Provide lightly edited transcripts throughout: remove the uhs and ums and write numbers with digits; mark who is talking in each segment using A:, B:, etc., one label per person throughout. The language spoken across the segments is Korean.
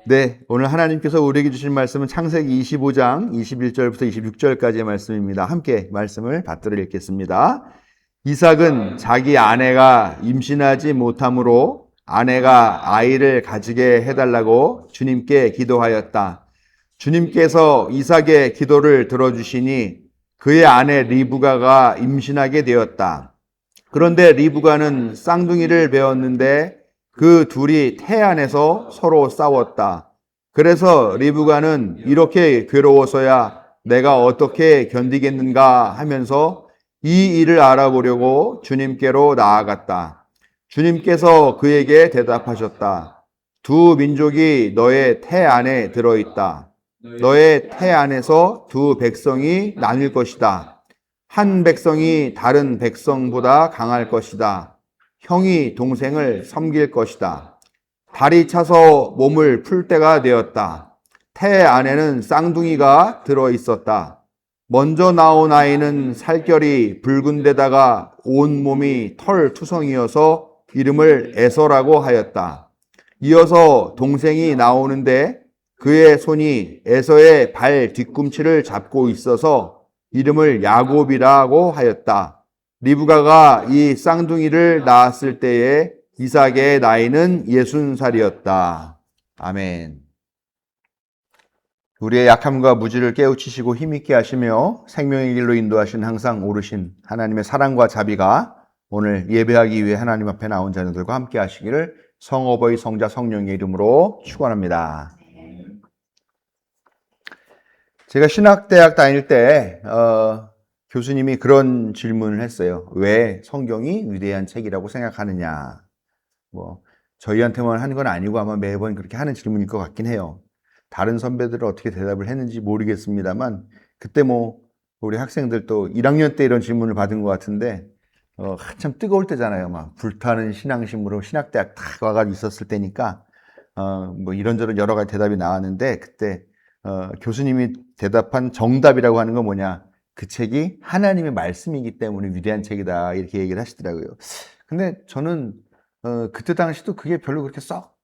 A: 네, 오늘 하나님께서 우리에게 주신 말씀은 창세기 25장 21절부터 26절까지의 말씀입니다. 함께 말씀을 받들어 읽겠습니다. 이삭은 자기 아내가 임신하지 못하므로 아내가 아이를 가지게 해달라고 주님께 기도하였다. 주님께서 이삭의 기도를 들어주시니 그의 아내 리브가가 임신하게 되었다. 그런데 리브가는 쌍둥이를 배웠는데 그 둘이 태 안에서 서로 싸웠다. 그래서 리브가는 이렇게 괴로워서야 내가 어떻게 견디겠는가 하면서 이 일을 알아보려고 주님께로 나아갔다. 주님께서 그에게 대답하셨다. 두 민족이 너의 태 안에 들어있다. 너의 태 안에서 두 백성이 나뉠 것이다. 한 백성이 다른 백성보다 강할 것이다. 형이 동생을 섬길 것이다. 달이 차서 몸을 풀 때가 되었다. 태 안에는 쌍둥이가 들어 있었다. 먼저 나온 아이는 살결이 붉은 데다가 온 몸이 털투성이어서 이름을 에서라고 하였다. 이어서 동생이 나오는데 그의 손이 에서의 발 뒤꿈치를 잡고 있어서 이름을 야곱이라고 하였다. 리브가가 이 쌍둥이를 낳았을 때에 이삭의 나이는 60살이었다. 아멘. 우리의 약함과 무지를 깨우치시고 힘있게 하시며 생명의 길로 인도하신 항상 오르신 하나님의 사랑과 자비가 오늘 예배하기 위해 하나님 앞에 나온 자녀들과 함께 하시기를 성어버이 성자 성령의 이름으로 축원합니다. 제가 신학대학 다닐 때 교수님이 그런 질문을 했어요. 왜 성경이 위대한 책이라고 생각하느냐? 저희한테만 하는 건 아니고 아마 매번 그렇게 하는 질문일 것 같긴 해요. 다른 선배들은 어떻게 대답을 했는지 모르겠습니다만 그때 우리 학생들도 1학년 때 이런 질문을 받은 것 같은데 한참 뜨거울 때잖아요. 막 불타는 신앙심으로 신학대학 탁 와가지고 있었을 때니까 이런저런 여러 가지 대답이 나왔는데 그때 교수님이 대답한 정답이라고 하는 건 뭐냐? 그 책이 하나님의 말씀이기 때문에 위대한 책이다 이렇게 얘기를 하시더라고요. 근데 저는 그때 당시도 그게 별로 그렇게 썩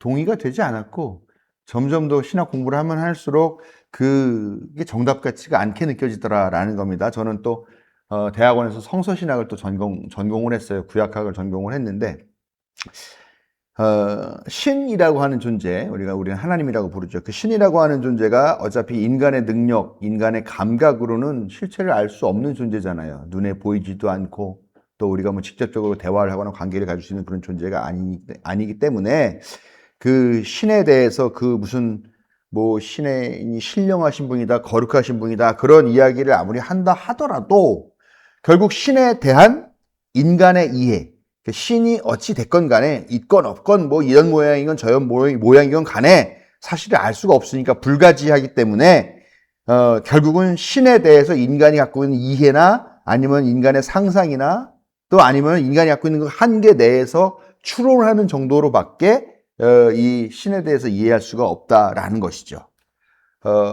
A: 동의가 되지 않았고 점점 더 신학 공부를 하면 할수록 그게 정답 같지가 않게 느껴지더라라는 겁니다. 저는 또 대학원에서 성서신학을 또 전공을 했어요. 구약학을 전공을 했는데 신이라고 하는 존재, 우리는 하나님이라고 부르죠. 그 신이라고 하는 존재가 어차피 인간의 능력, 인간의 감각으로는 실체를 알 수 없는 존재잖아요. 눈에 보이지도 않고 또 우리가 직접적으로 대화를 하거나 관계를 가질 수 있는 그런 존재가 아니기 때문에 그 신에 대해서 신이 신령하신 분이다, 거룩하신 분이다 그런 이야기를 아무리 한다 하더라도 결국 신에 대한 인간의 이해, 신이 어찌 됐건 간에 있건 없건 이런 모양이건 저런 모양이건 간에 사실을 알 수가 없으니까 불가지하기 때문에 결국은 신에 대해서 인간이 갖고 있는 이해나 아니면 인간의 상상이나 또 아니면 인간이 갖고 있는 그 한계 내에서 추론하는 정도로밖에 이 신에 대해서 이해할 수가 없다라는 것이죠.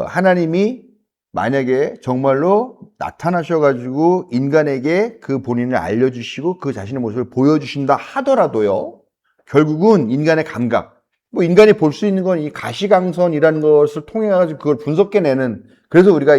A: 하나님이 만약에 정말로 나타나셔가지고 인간에게 그 본인을 알려주시고 그 자신의 모습을 보여주신다 하더라도요, 결국은 인간의 감각, 인간이 볼 수 있는 건 이 가시광선이라는 것을 통해가지고 그걸 분석해내는, 그래서 우리가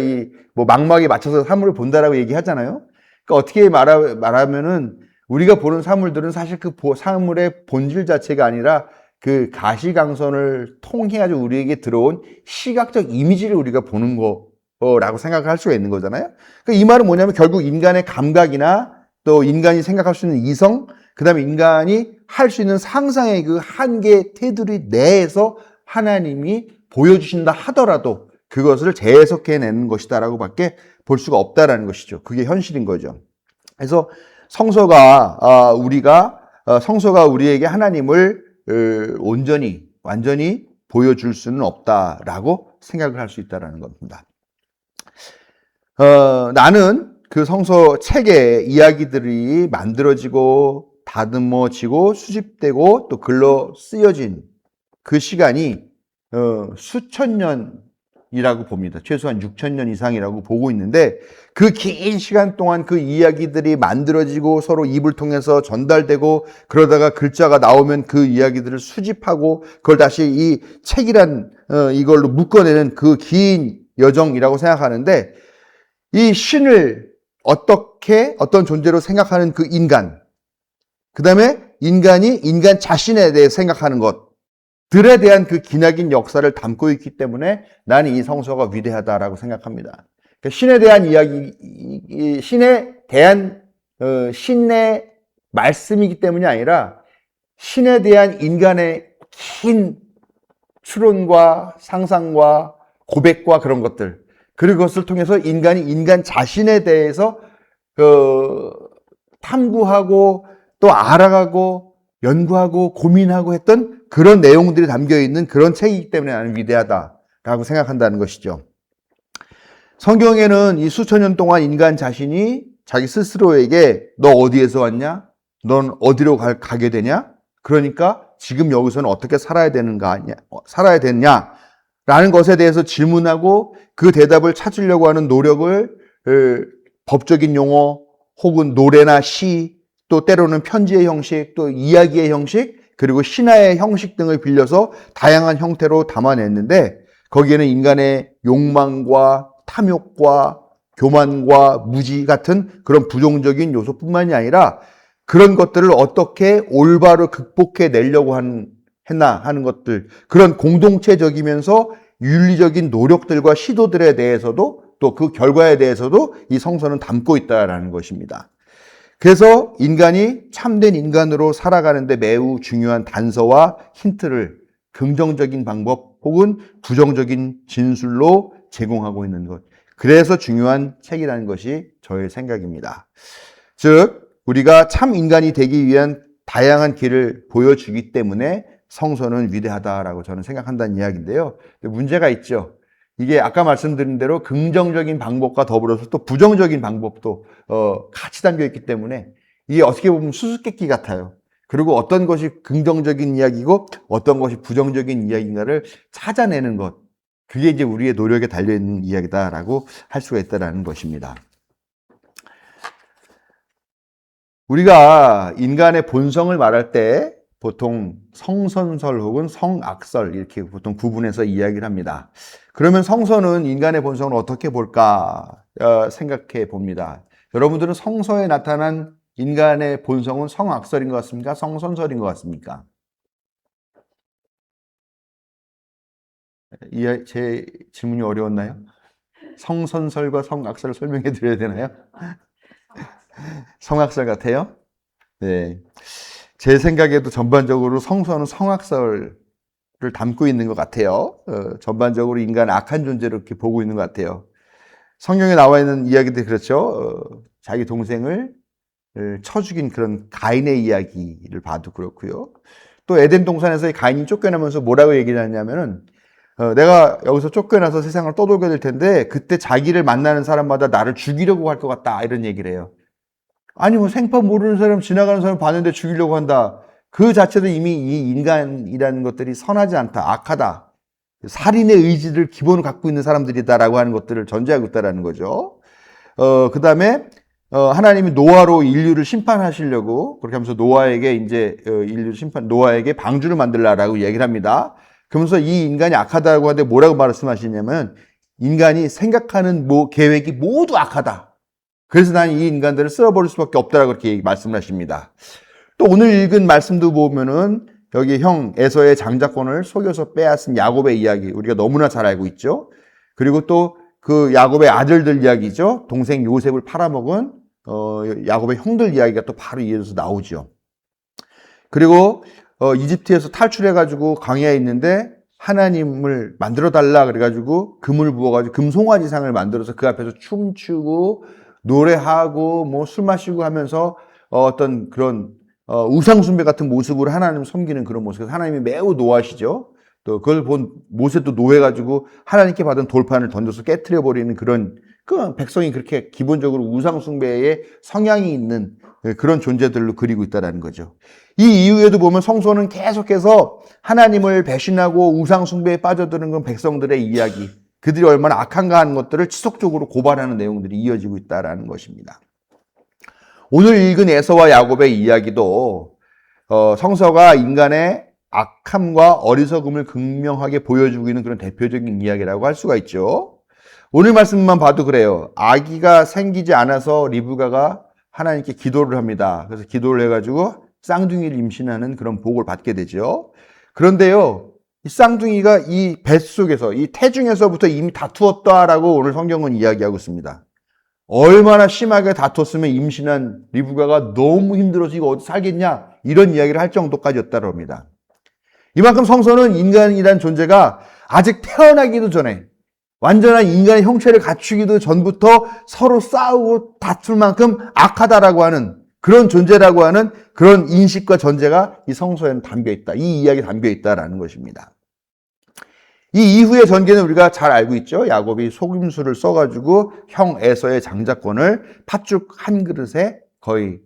A: 망막에 맞춰서 사물을 본다라고 얘기하잖아요. 그러니까 어떻게 말하면은 우리가 보는 사물들은 사실 그 사물의 본질 자체가 아니라 그 가시광선을 통해가지고 우리에게 들어온 시각적 이미지를 우리가 보는 거라고 생각할 수가 있는 거잖아요. 그러니까 이 말은 뭐냐면 결국 인간의 감각이나 또 인간이 생각할 수 있는 이성, 그 다음에 인간이 할 수 있는 상상의 그 한계 테두리 내에서 하나님이 보여주신다 하더라도 그것을 재해석해내는 것이다라고 밖에 볼 수가 없다라는 것이죠. 그게 현실인 거죠. 그래서 성서가 우리에게 하나님을 온전히 완전히 보여줄 수는 없다라고 생각을 할 수 있다라는 겁니다. 나는 그 성서 책의 이야기들이 만들어지고 다듬어지고 수집되고 또 글로 쓰여진 그 시간이 수천 년 이라고 봅니다. 최소한 6,000년 이상이라고 보고 있는데 그 긴 시간 동안 그 이야기들이 만들어지고 서로 입을 통해서 전달되고 그러다가 글자가 나오면 그 이야기들을 수집하고 그걸 다시 이 책이란 이걸로 묶어내는 그 긴 여정이라고 생각하는데 이 신을 어떤 존재로 생각하는 그 인간, 그 다음에 인간이 인간 자신에 대해 생각하는 것들에 대한 그 기나긴 역사를 담고 있기 때문에 나는 이 성서가 위대하다라고 생각합니다. 그러니까 신에 대한 이야기, 신에 대한 신의 말씀이기 때문이 아니라 신에 대한 인간의 긴 추론과 상상과 고백과 그런 것들, 그리고 그것을 통해서 인간이 인간 자신에 대해서 탐구하고 또 알아가고 연구하고 고민하고 했던 그런 내용들이 담겨 있는 그런 책이기 때문에 나는 위대하다라고 생각한다는 것이죠. 성경에는 이 수천 년 동안 인간 자신이 자기 스스로에게 너 어디에서 왔냐? 넌 어디로 가게 되냐? 그러니까 지금 여기서는 어떻게 살아야 되느냐? 라는 것에 대해서 질문하고 그 대답을 찾으려고 하는 노력을 법적인 용어 혹은 노래나 시, 또 때로는 편지의 형식, 또 이야기의 형식, 그리고 신화의 형식 등을 빌려서 다양한 형태로 담아냈는데 거기에는 인간의 욕망과 탐욕과 교만과 무지 같은 그런 부정적인 요소뿐만이 아니라 그런 것들을 어떻게 올바로 극복해 내려고 했나 하는 것들, 그런 공동체적이면서 윤리적인 노력들과 시도들에 대해서도 또 그 결과에 대해서도 이 성서는 담고 있다라는 것입니다. 그래서 인간이 참된 인간으로 살아가는데 매우 중요한 단서와 힌트를 긍정적인 방법 혹은 부정적인 진술로 제공하고 있는 것. 그래서 중요한 책이라는 것이 저의 생각입니다. 즉, 우리가 참 인간이 되기 위한 다양한 길을 보여주기 때문에 성서는 위대하다라고 저는 생각한다는 이야기인데요. 문제가 있죠. 이게 아까 말씀드린 대로 긍정적인 방법과 더불어서 또 부정적인 방법도 같이 담겨 있기 때문에 이게 어떻게 보면 수수께끼 같아요. 그리고 어떤 것이 긍정적인 이야기고 어떤 것이 부정적인 이야기인가를 찾아내는 것, 그게 이제 우리의 노력에 달려있는 이야기다라고 할 수가 있다는 것입니다. 우리가 인간의 본성을 말할 때 보통 성선설 혹은 성악설 이렇게 보통 구분해서 이야기를 합니다. 그러면 성서는 인간의 본성을 어떻게 볼까 생각해 봅니다. 여러분들은 성서에 나타난 인간의 본성은 성악설인 것 같습니까? 성선설인 것 같습니까? 제 질문이 어려웠나요? 성선설과 성악설을 설명해 드려야 되나요? 성악설 같아요? 네. 제 생각에도 전반적으로 성서는 성악설을 담고 있는 것 같아요. 전반적으로 인간을 악한 존재로 이렇게 보고 있는 것 같아요. 성경에 나와 있는 이야기들 그렇죠. 자기 동생을 쳐 죽인 그런 가인의 이야기를 봐도 그렇고요. 또 에덴 동산에서 가인이 쫓겨나면서 뭐라고 얘기를 하냐면은 내가 여기서 쫓겨나서 세상을 떠돌게 될 텐데 그때 자기를 만나는 사람마다 나를 죽이려고 할 것 같다 이런 얘기를 해요. 아니 뭐 생판 모르는 사람 지나가는 사람 봤는데 죽이려고 한다. 그 자체도 이미 이 인간이라는 것들이 선하지 않다, 악하다. 살인의 의지를 기본으로 갖고 있는 사람들이다라고 하는 것들을 전제하고 있다라는 거죠. 그 다음에 하나님이 노아로 인류를 심판하시려고 그렇게 하면서 노아에게 이제 노아에게 방주를 만들라라고 얘기를 합니다. 그러면서 이 인간이 악하다고 하는데 뭐라고 말씀하시냐면 인간이 생각하는 계획이 모두 악하다. 그래서 나는 이 인간들을 쓸어버릴 수밖에 없다라고 그렇게 말씀을 하십니다. 또 오늘 읽은 말씀도 보면은 여기 형 에서의 장자권을 속여서 빼앗은 야곱의 이야기 우리가 너무나 잘 알고 있죠. 그리고 또 그 야곱의 아들들 이야기죠. 동생 요셉을 팔아먹은 야곱의 형들 이야기가 또 바로 이어서 나오죠. 그리고 이집트에서 탈출해가지고 광야에 있는데 하나님을 만들어달라 그래가지고 금을 부어가지고 금송아지상을 만들어서 그 앞에서 춤추고 노래하고 뭐 술 마시고 하면서 어떤 그런 우상숭배 같은 모습으로 하나님을 섬기는 그런 모습. 하나님이 매우 노하시죠. 또 그걸 본 모세도 노해가지고 하나님께 받은 돌판을 던져서 깨트려 버리는 그런 그 백성이 그렇게 기본적으로 우상숭배에 성향이 있는 그런 존재들로 그리고 있다는 거죠. 이 이후에도 보면 성서는 계속해서 하나님을 배신하고 우상숭배에 빠져드는 건 백성들의 이야기. 그들이 얼마나 악한가 하는 것들을 지속적으로 고발하는 내용들이 이어지고 있다라는 것입니다. 오늘 읽은 에서와 야곱의 이야기도 성서가 인간의 악함과 어리석음을 극명하게 보여주고 있는 그런 대표적인 이야기라고 할 수가 있죠. 오늘 말씀만 봐도 그래요. 아기가 생기지 않아서 리브가가 하나님께 기도를 합니다. 그래서 기도를 해가지고 쌍둥이를 임신하는 그런 복을 받게 되죠. 그런데요, 이 쌍둥이가 이 뱃속에서, 이 태중에서부터 이미 다투었다라고 오늘 성경은 이야기하고 있습니다. 얼마나 심하게 다퉜으면 임신한 리브가가 너무 힘들어서 이거 어디 살겠냐, 이런 이야기를 할 정도까지였다고 합니다. 이만큼 성서는 인간이란 존재가 아직 태어나기도 전에 완전한 인간의 형체를 갖추기도 전부터 서로 싸우고 다툴 만큼 악하다라고 하는 그런 존재라고 하는 그런 인식과 전제가 이 성서에는 담겨있다. 이 이야기에 담겨있다라는 것입니다. 이 이후의 전개는 우리가 잘 알고 있죠. 야곱이 속임수를 써가지고 형 에서의 장자권을 팥죽 한 그릇에 거의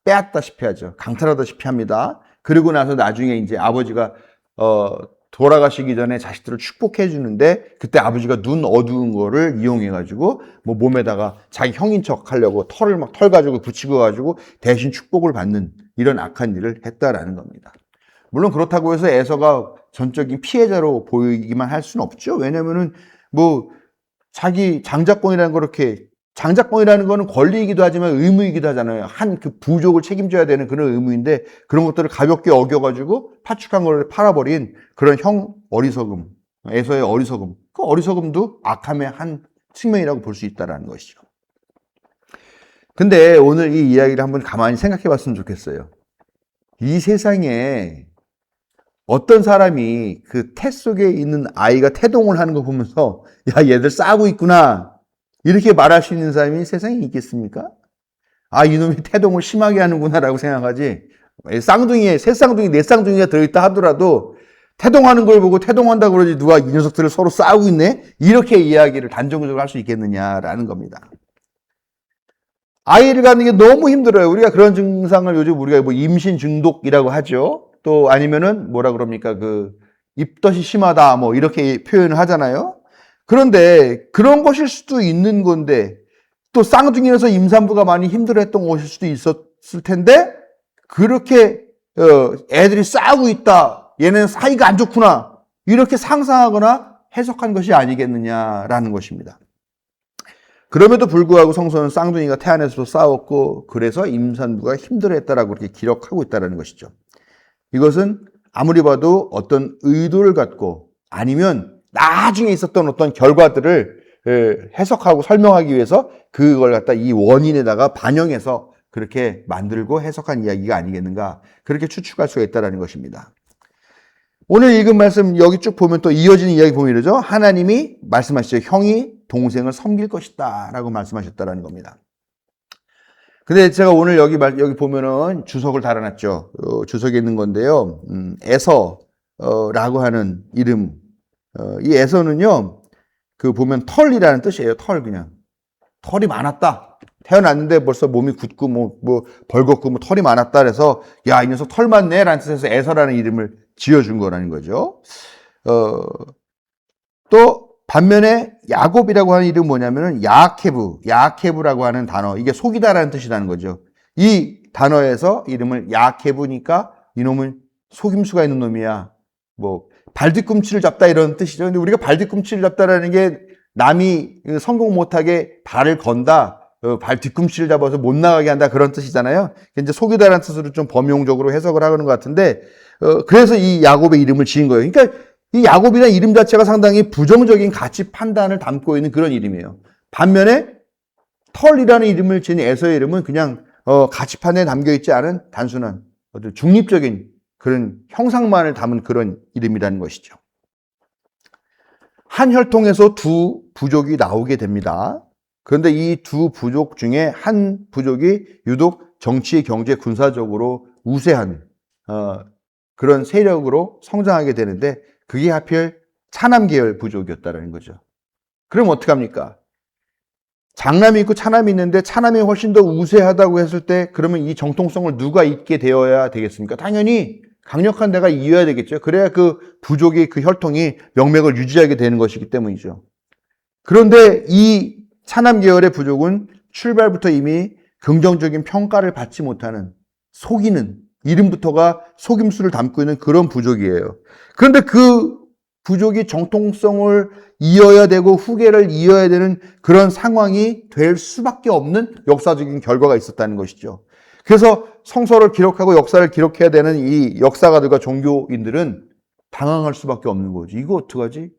A: 빼앗다시피 하죠. 강탈하다시피 합니다. 그리고 나서 나중에 이제 아버지가 돌아가시기 전에 자식들을 축복해 주는데 그때 아버지가 눈 어두운 거를 이용해 가지고 뭐 몸에다가 자기 형인 척 하려고 털을 막 털 가지고 붙이고 가지고 대신 축복을 받는 이런 악한 일을 했다라는 겁니다. 물론 그렇다고 해서 에서가 전적인 피해자로 보이기만 할 수는 없죠. 왜냐면은 뭐 자기 장자권이라는 거 이렇게 장자권이라는 거는 권리이기도 하지만 의무이기도 하잖아요. 한 그 부족을 책임져야 되는 그런 의무인데 그런 것들을 가볍게 어겨가지고 파축한 걸 팔아버린 그런 형 어리석음, 에서의 어리석음. 그 어리석음도 악함의 한 측면이라고 볼 수 있다는 것이죠. 근데 오늘 이 이야기를 한번 가만히 생각해 봤으면 좋겠어요. 이 세상에 어떤 사람이 그 태 속에 있는 아이가 태동을 하는 거 보면서 야, 얘들 싸우고 있구나, 이렇게 말할 수 있는 사람이 세상에 있겠습니까? 아, 이놈이 태동을 심하게 하는구나라고 생각하지, 쌍둥이에, 세 쌍둥이, 네 쌍둥이가 들어있다 하더라도 태동하는 걸 보고 태동한다고 그러지 누가 이 녀석들을 서로 싸우고 있네? 이렇게 이야기를 단정적으로 할 수 있겠느냐라는 겁니다. 아이를 갖는 게 너무 힘들어요. 우리가 그런 증상을 요즘 우리가 뭐 임신 중독이라고 하죠. 또 아니면은 뭐라 그럽니까? 그 입덧이 심하다 뭐 이렇게 표현을 하잖아요. 그런데 그런 것일 수도 있는 건데 또 쌍둥이라서 임산부가 많이 힘들어했던 것일 수도 있었을 텐데 그렇게 애들이 싸우고 있다, 얘네는 사이가 안 좋구나, 이렇게 상상하거나 해석한 것이 아니겠느냐라는 것입니다. 그럼에도 불구하고 성서는 쌍둥이가 태안에서도 싸웠고 그래서 임산부가 힘들어했다라고 그렇게 기록하고 있다는 것이죠. 이것은 아무리 봐도 어떤 의도를 갖고 아니면 나중에 있었던 어떤 결과들을 해석하고 설명하기 위해서 그걸 갖다 이 원인에다가 반영해서 그렇게 만들고 해석한 이야기가 아니겠는가, 그렇게 추측할 수가 있다는 것입니다. 오늘 읽은 말씀 여기 쭉 보면 또 이어지는 이야기 보면 이러죠. 하나님이 말씀하시죠. 형이 동생을 섬길 것이다 라고 말씀하셨다는 겁니다. 근데 제가 오늘 여기 보면은 주석을 달아놨죠. 주석에 있는 건데요. 에서라고 하는 이름. 이 에서는요, 그 보면 털이라는 뜻이에요. 털, 그냥. 털이 많았다. 태어났는데 벌써 몸이 굳고 뭐 벌겋고 뭐 털이 많았다. 그래서 야, 이 녀석 털 많네 라는 뜻에서 에서라는 이름을 지어준 거라는 거죠. 또 반면에 야곱이라고 하는 이름은 뭐냐면은 야케브라고 하는 단어, 이게 속이다라는 뜻이라는 거죠. 이 단어에서 이름을 야케브니까 이놈은 속임수가 있는 놈이야, 뭐 발뒤꿈치를 잡다 이런 뜻이죠. 근데 우리가 발뒤꿈치를 잡다라는 게 남이 성공 못하게 발을 건다, 발 뒤꿈치를 잡아서 못 나가게 한다, 그런 뜻이잖아요. 이제 속이다라는 뜻으로 좀 범용적으로 해석을 하는 것 같은데, 그래서 이 야곱의 이름을 지은 거예요. 그러니까 이 야곱이라는 이름 자체가 상당히 부정적인 가치 판단을 담고 있는 그런 이름이에요. 반면에 털이라는 이름을 지은 에서의 이름은 그냥 가치 판단에 담겨 있지 않은 단순한 어떤 중립적인 그런 형상만을 담은 그런 이름이라는 것이죠. 한 혈통에서 두 부족이 나오게 됩니다. 그런데 이 두 부족 중에 한 부족이 유독 정치, 경제, 군사적으로 우세한 그런 세력으로 성장하게 되는데 그게 하필 차남 계열 부족이었다는 거죠. 그럼 어떡합니까? 장남이 있고 차남이 있는데 차남이 훨씬 더 우세하다고 했을 때 그러면 이 정통성을 누가 잇게 되어야 되겠습니까? 당연히 강력한 데가 이어야 되겠죠. 그래야 그 부족이, 그 혈통이 명맥을 유지하게 되는 것이기 때문이죠. 그런데 이 차남 계열의 부족은 출발부터 이미 긍정적인 평가를 받지 못하는, 속이는, 이름부터가 속임수를 담고 있는 그런 부족이에요. 그런데 그 부족이 정통성을 이어야 되고 후계를 이어야 되는 그런 상황이 될 수밖에 없는 역사적인 결과가 있었다는 것이죠. 그래서 성서를 기록하고 역사를 기록해야 되는 이 역사가들과 종교인들은 당황할 수밖에 없는 거지. 이거 어떡하지?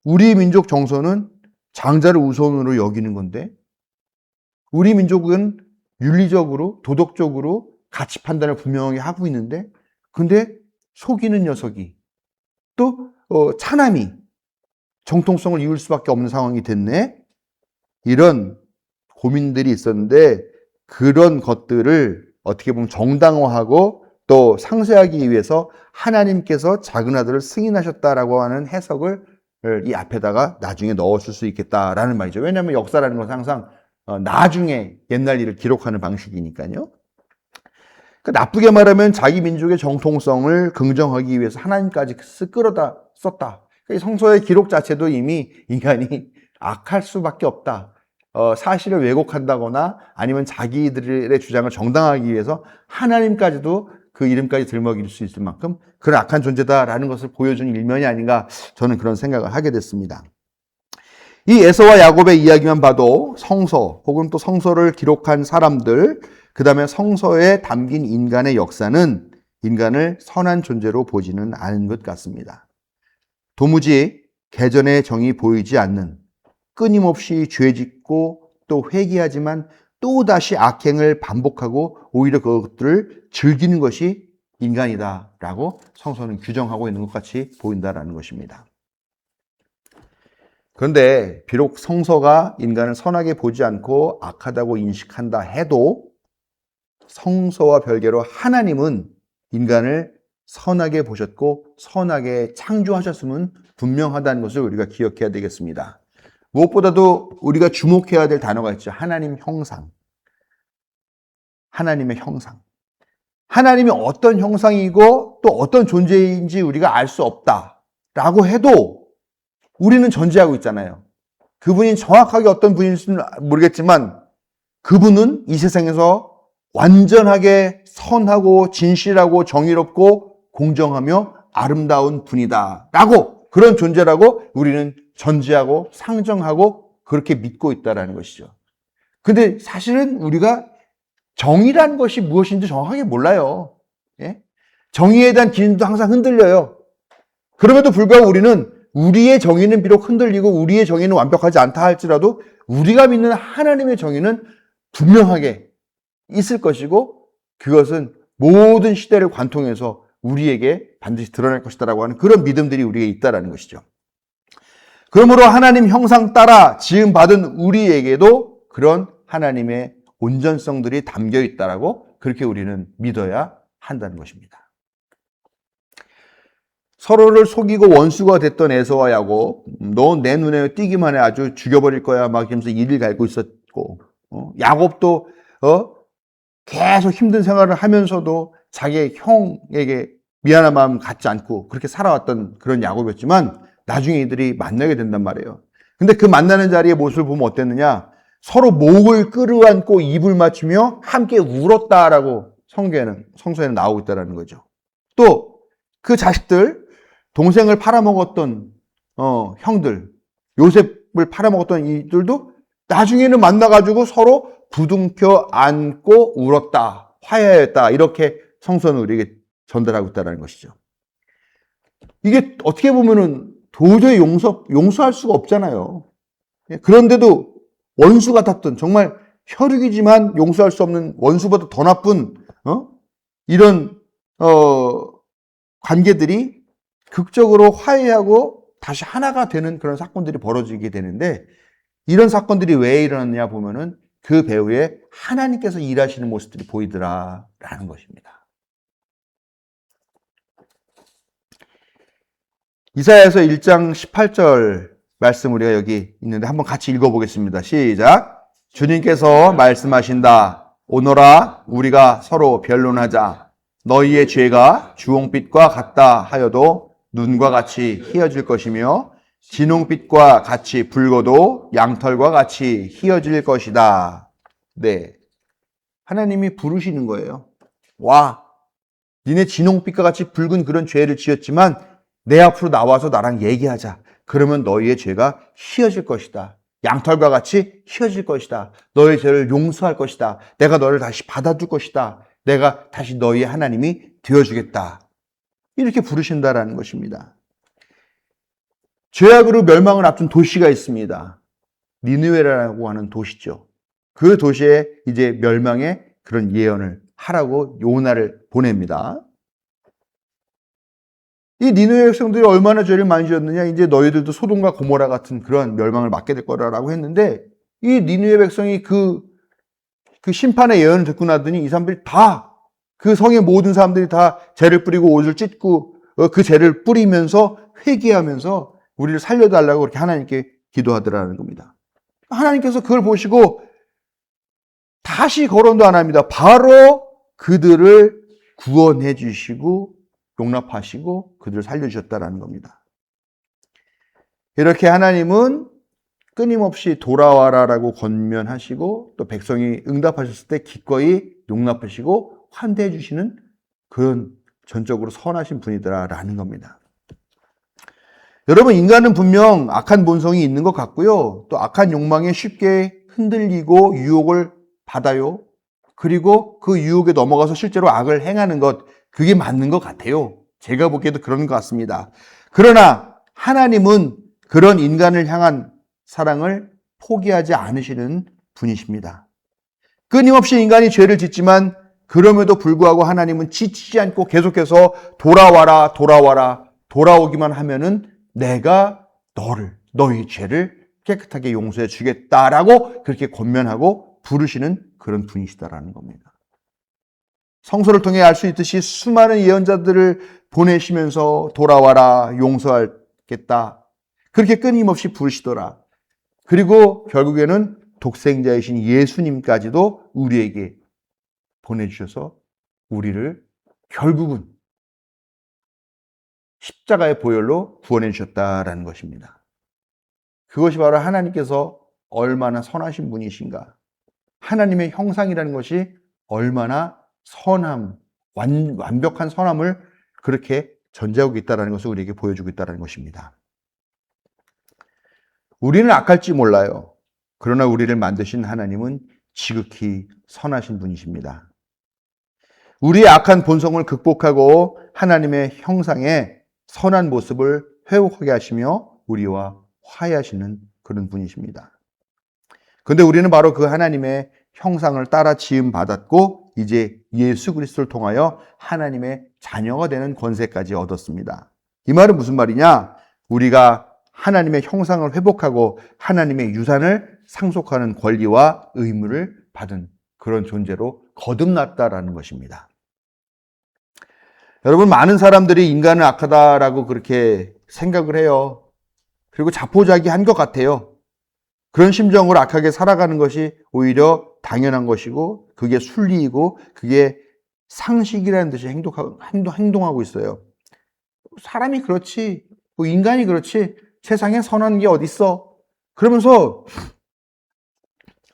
A: 우리 민족 정서는 장자를 우선으로 여기는 건데, 우리 민족은 윤리적으로, 도덕적으로 가치 판단을 분명하게 하고 있는데, 근데 속이는 녀석이, 또 차남이 정통성을 이을 수밖에 없는 상황이 됐네? 이런 고민들이 있었는데, 그런 것들을 어떻게 보면 정당화하고 또 상쇄하기 위해서 하나님께서 작은 아들을 승인하셨다라고 하는 해석을 이 앞에다가 나중에 넣었을 수 있겠다라는 말이죠. 왜냐하면 역사라는 것은 항상 나중에 옛날 일을 기록하는 방식이니까요. 나쁘게 말하면 자기 민족의 정통성을 긍정하기 위해서 하나님까지 끌어다 썼다. 이 성서의 기록 자체도 이미 인간이 악할 수밖에 없다. 사실을 왜곡한다거나 아니면 자기들의 주장을 정당화하기 위해서 하나님까지도 그 이름까지 들먹일 수 있을 만큼 그런 악한 존재다라는 것을 보여주는 일면이 아닌가, 저는 그런 생각을 하게 됐습니다. 이 에서와 야곱의 이야기만 봐도 성서 혹은 또 성서를 기록한 사람들, 그 다음에 성서에 담긴 인간의 역사는 인간을 선한 존재로 보지는 않은 것 같습니다. 도무지 개전의 정이 보이지 않는, 끊임없이 죄짓고 또 회개하지만 또다시 악행을 반복하고 오히려 그것들을 즐기는 것이 인간이다라고 성서는 규정하고 있는 것 같이 보인다라는 것입니다. 그런데 비록 성서가 인간을 선하게 보지 않고 악하다고 인식한다 해도 성서와 별개로 하나님은 인간을 선하게 보셨고 선하게 창조하셨음은 분명하다는 것을 우리가 기억해야 되겠습니다. 무엇보다도 우리가 주목해야 될 단어가 있죠. 하나님 형상. 하나님의 형상. 하나님이 어떤 형상이고 또 어떤 존재인지 우리가 알 수 없다라고 해도 우리는 전제하고 있잖아요. 그분이 정확하게 어떤 분인지는 모르겠지만 그분은 이 세상에서 완전하게 선하고 진실하고 정의롭고 공정하며 아름다운 분이다라고, 그런 존재라고 우리는 전제하고 상정하고 그렇게 믿고 있다라는 것이죠. 근데 사실은 우리가 정의라는 것이 무엇인지 정확하게 몰라요. 예? 정의에 대한 기준도 항상 흔들려요. 그럼에도 불구하고 우리는 우리의 정의는 비록 흔들리고 우리의 정의는 완벽하지 않다 할지라도 우리가 믿는 하나님의 정의는 분명하게 있을 것이고 그것은 모든 시대를 관통해서 우리에게 반드시 드러날 것이다라고 하는 그런 믿음들이 우리에게 있다라는 것이죠. 그러므로 하나님 형상 따라 지음받은 우리에게도 그런 하나님의 온전성들이 담겨 있다라고 그렇게 우리는 믿어야 한다는 것입니다. 서로를 속이고 원수가 됐던 에서와 야곱, 너 내 눈에 띄기만 해 아주 죽여버릴 거야 막 이러면서 이를 갈고 있었고, 야곱도 계속 힘든 생활을 하면서도 자기 형에게 미안한 마음 갖지 않고 그렇게 살아왔던 그런 야곱이었지만 나중에 이들이 만나게 된단 말이에요. 근데 그 만나는 자리의 모습을 보면 어땠느냐? 서로 목을 끌어안고 입을 맞추며 함께 울었다라고 성서에는 나오고 있다는 거죠. 또 그 자식들, 동생을 팔아먹었던 형들, 요셉을 팔아먹었던 이들도 나중에는 만나가지고 서로 부둥켜 안고 울었다, 화해했다, 이렇게 성서는 우리에게 전달하고 있다는 것이죠. 이게 어떻게 보면은 도저히 용서할 수가 없잖아요. 그런데도 원수 같았던, 정말 혈육이지만 용서할 수 없는 원수보다 더 나쁜 이런 관계들이 극적으로 화해하고 다시 하나가 되는 그런 사건들이 벌어지게 되는데, 이런 사건들이 왜 일어났냐 보면은 그 배후에 하나님께서 일하시는 모습들이 보이더라라는 것입니다. 이사야서 1장 18절 말씀 우리가 여기 있는데 한번 같이 읽어보겠습니다. 시작. 주님께서 말씀하신다. 오너라 우리가 서로 변론하자. 너희의 죄가 주홍빛과 같다 하여도 눈과 같이 희어질 것이며 진홍빛과 같이 붉어도 양털과 같이 희어질 것이다. 네. 하나님이 부르시는 거예요. 와, 니네 진홍빛과 같이 붉은 그런 죄를 지었지만 내 앞으로 나와서 나랑 얘기하자. 그러면 너희의 죄가 희어질 것이다. 양털과 같이 희어질 것이다. 너의 죄를 용서할 것이다. 내가 너를 다시 받아줄 것이다. 내가 다시 너희의 하나님이 되어주겠다. 이렇게 부르신다라는 것입니다. 죄악으로 멸망을 앞둔 도시가 있습니다. 니느웨라고 하는 도시죠. 그 도시에 이제 멸망의 그런 예언을 하라고 요나를 보냅니다. 이 니느웨 백성들이 얼마나 죄를 많이 지었느냐, 이제 너희들도 소돔과 고모라 같은 그런 멸망을 맞게 될 거라고 했는데, 이 니느웨 백성이 그 심판의 예언을 듣고 나더니 이 사람들이 다, 그 성의 모든 사람들이 다 죄를 뿌리고 옷을 찢고 그 죄를 뿌리면서 회개하면서 우리를 살려달라고 그렇게 하나님께 기도하더라는 겁니다. 하나님께서 그걸 보시고 다시 거론도 안 합니다. 바로 그들을 구원해 주시고 용납하시고 그들을 살려주셨다라는 겁니다. 이렇게 하나님은 끊임없이 돌아와라라고 권면하시고 또 백성이 응답하셨을 때 기꺼이 용납하시고 환대해 주시는 그런 전적으로 선하신 분이더라라는 겁니다. 여러분, 인간은 분명 악한 본성이 있는 것 같고요. 또 악한 욕망에 쉽게 흔들리고 유혹을 받아요. 그리고 그 유혹에 넘어가서 실제로 악을 행하는 것, 그게 맞는 것 같아요. 제가 보기에도 그런 것 같습니다. 그러나 하나님은 그런 인간을 향한 사랑을 포기하지 않으시는 분이십니다. 끊임없이 인간이 죄를 짓지만 그럼에도 불구하고 하나님은 지치지 않고 계속해서 돌아와라, 돌아와라, 돌아오기만 하면은 내가 너의 죄를 깨끗하게 용서해 주겠다라고 그렇게 권면하고 부르시는 그런 분이시다라는 겁니다. 성서를 통해 알 수 있듯이 수많은 예언자들을 보내시면서 돌아와라, 용서하겠다. 그렇게 끊임없이 부르시더라. 그리고 결국에는 독생자이신 예수님까지도 우리에게 보내주셔서 우리를 결국은 십자가의 보혈로 구원해 주셨다라는 것입니다. 그것이 바로 하나님께서 얼마나 선하신 분이신가. 하나님의 형상이라는 것이 얼마나 완벽한 선함을 그렇게 전제하고 있다는 것을 우리에게 보여주고 있다는 것입니다. 우리는 악할지 몰라요. 그러나 우리를 만드신 하나님은 지극히 선하신 분이십니다. 우리의 악한 본성을 극복하고 하나님의 형상의 선한 모습을 회복하게 하시며 우리와 화해하시는 그런 분이십니다. 그런데 우리는 바로 그 하나님의 형상을 따라 지음 받았고 이제 예수 그리스도를 통하여 하나님의 자녀가 되는 권세까지 얻었습니다. 이 말은 무슨 말이냐? 우리가 하나님의 형상을 회복하고 하나님의 유산을 상속하는 권리와 의무를 받은 그런 존재로 거듭났다라는 것입니다. 여러분, 많은 사람들이 인간은 악하다라고 그렇게 생각을 해요. 그리고 자포자기한 것 같아요. 그런 심정으로 악하게 살아가는 것이 오히려 당연한 것이고 그게 순리이고 그게 상식이라는 듯이 행동하고 있어요. 사람이 그렇지, 뭐 인간이 그렇지, 세상에 선한 게 어딨어? 그러면서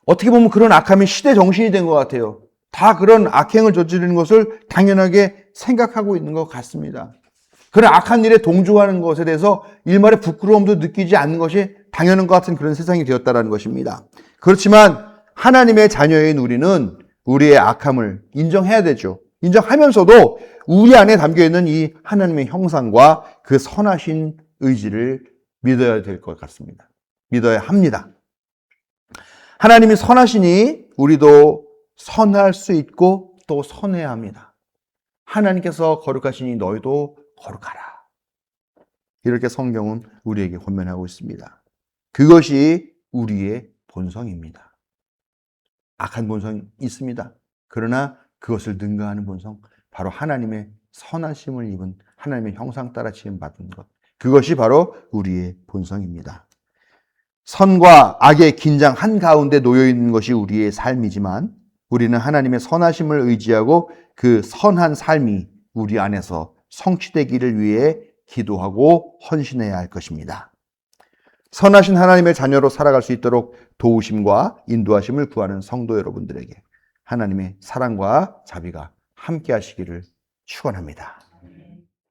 A: 어떻게 보면 그런 악함이 시대 정신이 된 것 같아요. 다 그런 악행을 저지르는 것을 당연하게 생각하고 있는 것 같습니다. 그런 악한 일에 동조하는 것에 대해서 일말의 부끄러움도 느끼지 않는 것이 당연한 것 같은 그런 세상이 되었다는 것입니다. 그렇지만 하나님의 자녀인 우리는 우리의 악함을 인정해야 되죠. 인정하면서도 우리 안에 담겨있는 이 하나님의 형상과 그 선하신 의지를 믿어야 될 것 같습니다. 믿어야 합니다. 하나님이 선하시니 우리도 선할 수 있고 또 선해야 합니다. 하나님께서 거룩하시니 너희도 거룩하라. 이렇게 성경은 우리에게 권면하고 있습니다. 그것이 우리의 본성입니다. 악한 본성이 있습니다. 그러나 그것을 능가하는 본성, 바로 하나님의 선하심을 입은 하나님의 형상 따라 지음받은 것, 그것이 바로 우리의 본성입니다. 선과 악의 긴장 한가운데 놓여있는 것이 우리의 삶이지만 우리는 하나님의 선하심을 의지하고 그 선한 삶이 우리 안에서 성취되기를 위해 기도하고 헌신해야 할 것입니다. 선하신 하나님의 자녀로 살아갈 수 있도록 도우심과 인도하심을 구하는 성도 여러분들에게 하나님의 사랑과 자비가 함께 하시기를 축원합니다.